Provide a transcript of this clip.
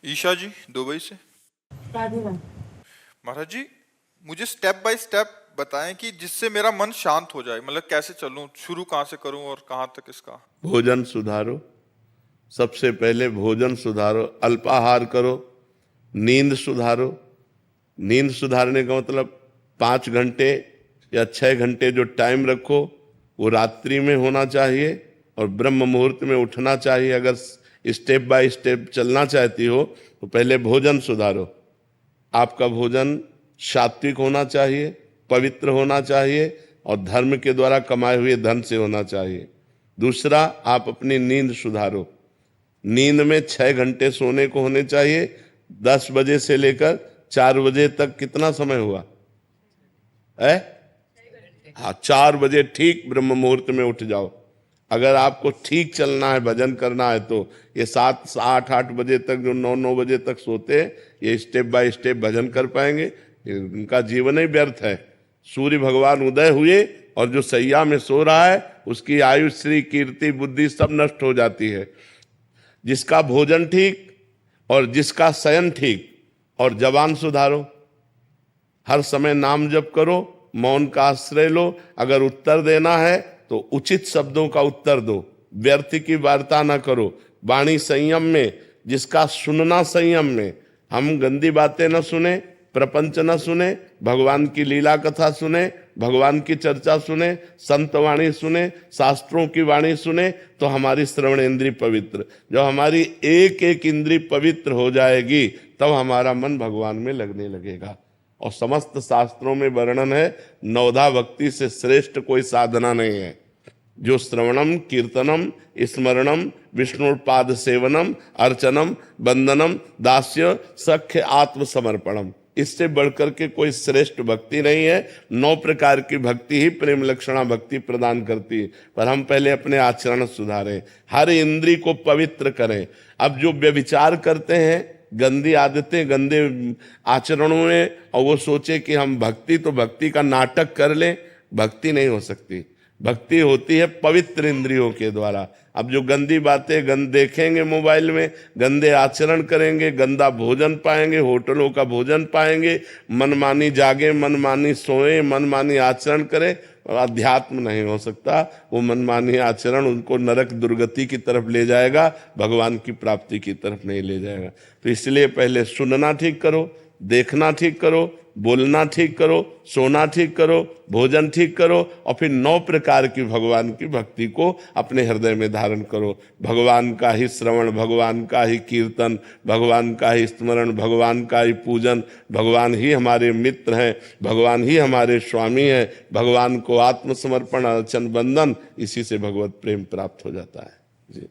ईशा जी, Dubai से। राधे राधे। महाराज जी, मुझे step by step बताएं कि जिससे मेरा मन शांत हो जाए। मतलब कैसे चलूं, शुरू कहाँ से करूं और कहाँ तक इसका। भोजन सुधारो। सबसे पहले भोजन सुधारो, अल्पाहार करो, नींद सुधारो। नींद सुधारने का मतलब 5 घंटे या 6 घंटे जो टाइम रखो वो रात्रि में होना चाहिए और ब्रह्म मुहूर्त में उठना चाहिए। अगर स्टेप बाय स्टेप चलना चाहती हो तो पहले भोजन सुधारो। आपका भोजन सात्विक होना चाहिए, पवित्र होना चाहिए और धर्म के द्वारा कमाए हुए धन से होना चाहिए। दूसरा, आप अपनी नींद सुधारो। नींद में 6 घंटे सोने को होने चाहिए। 10 बजे से लेकर 4 बजे तक कितना समय हुआ है? हाँ, 4 बजे ठीक ब्रह्म मुहूर्त में उठ जाओ। अगर आपको ठीक चलना है, भजन करना है, तो ये 7, 8, 8 बजे तक जो 9, 9 बजे तक सोते हैं, ये स्टेप बाय स्टेप भजन कर पाएंगे। उनका जीवन ही व्यर्थ है। सूर्य भगवान उदय हुए और जो सैया में सो रहा है उसकी आयु, श्री, कीर्ति, बुद्धि सब नष्ट हो जाती है। जिसका भोजन ठीक और जिसका शयन ठीक और जबान सुधारो। हर समय नाम जप करो, मौन का आश्रय लो। अगर उत्तर देना है तो उचित शब्दों का उत्तर दो, व्यर्थ की वार्ता ना करो। वाणी संयम में, जिसका सुनना संयम में। हम गंदी बातें न सुने, प्रपंच न सुने, भगवान की लीला कथा सुने, भगवान की चर्चा सुने, संत वाणी सुने, शास्त्रों की वाणी सुने, तो हमारी श्रवण इंद्री पवित्र। जब हमारी एक एक इंद्री पवित्र हो जाएगी तब हमारा मन भगवान में लगने लगेगा। और समस्त शास्त्रों में वर्णन है, नवधा भक्ति से श्रेष्ठ कोई साधना नहीं है। जो श्रवणम, कीर्तनम, स्मरणम, विष्णुपाद सेवनम, अर्चनम, वंदनम, दास्य, सख्य, आत्मसमर्पणम, इससे बढ़कर के कोई श्रेष्ठ भक्ति नहीं है। 9 प्रकार की भक्ति ही प्रेम लक्षणा भक्ति प्रदान करती है। पर हम पहले अपने आचरण सुधारें, हर इंद्री को पवित्र करें। अब जो व्यभिचार करते हैं, गंदी आदतें, गंदे आचरणों में, और वो सोचे कि हम भक्ति, तो भक्ति का नाटक कर लें, भक्ति नहीं हो सकती। भक्ति होती है पवित्र इंद्रियों के द्वारा। अब जो गंदी बातें देखेंगे मोबाइल में, गंदे आचरण करेंगे, गंदा भोजन पाएंगे, होटलों का भोजन पाएंगे, मनमानी जागे, मनमानी सोए, मनमानी आचरण करें, अध्यात्म नहीं हो सकता। वो मनमानी आचरण उनको नरक दुर्गति की तरफ ले जाएगा, भगवान की प्राप्ति की तरफ नहीं ले जाएगा। तो इसलिए पहले सुनना ठीक करो, देखना ठीक करो, बोलना ठीक करो, सोना ठीक करो, भोजन ठीक करो, और फिर 9 प्रकार की भगवान की भक्ति को अपने हृदय में धारण करो। भगवान का ही श्रवण, भगवान का ही कीर्तन, भगवान का ही स्मरण, भगवान का ही पूजन। भगवान ही हमारे मित्र हैं, भगवान ही हमारे स्वामी हैं। भगवान को आत्मसमर्पण, अर्चन, वंदन, इसी से भगवत प्रेम प्राप्त हो जाता है। जी।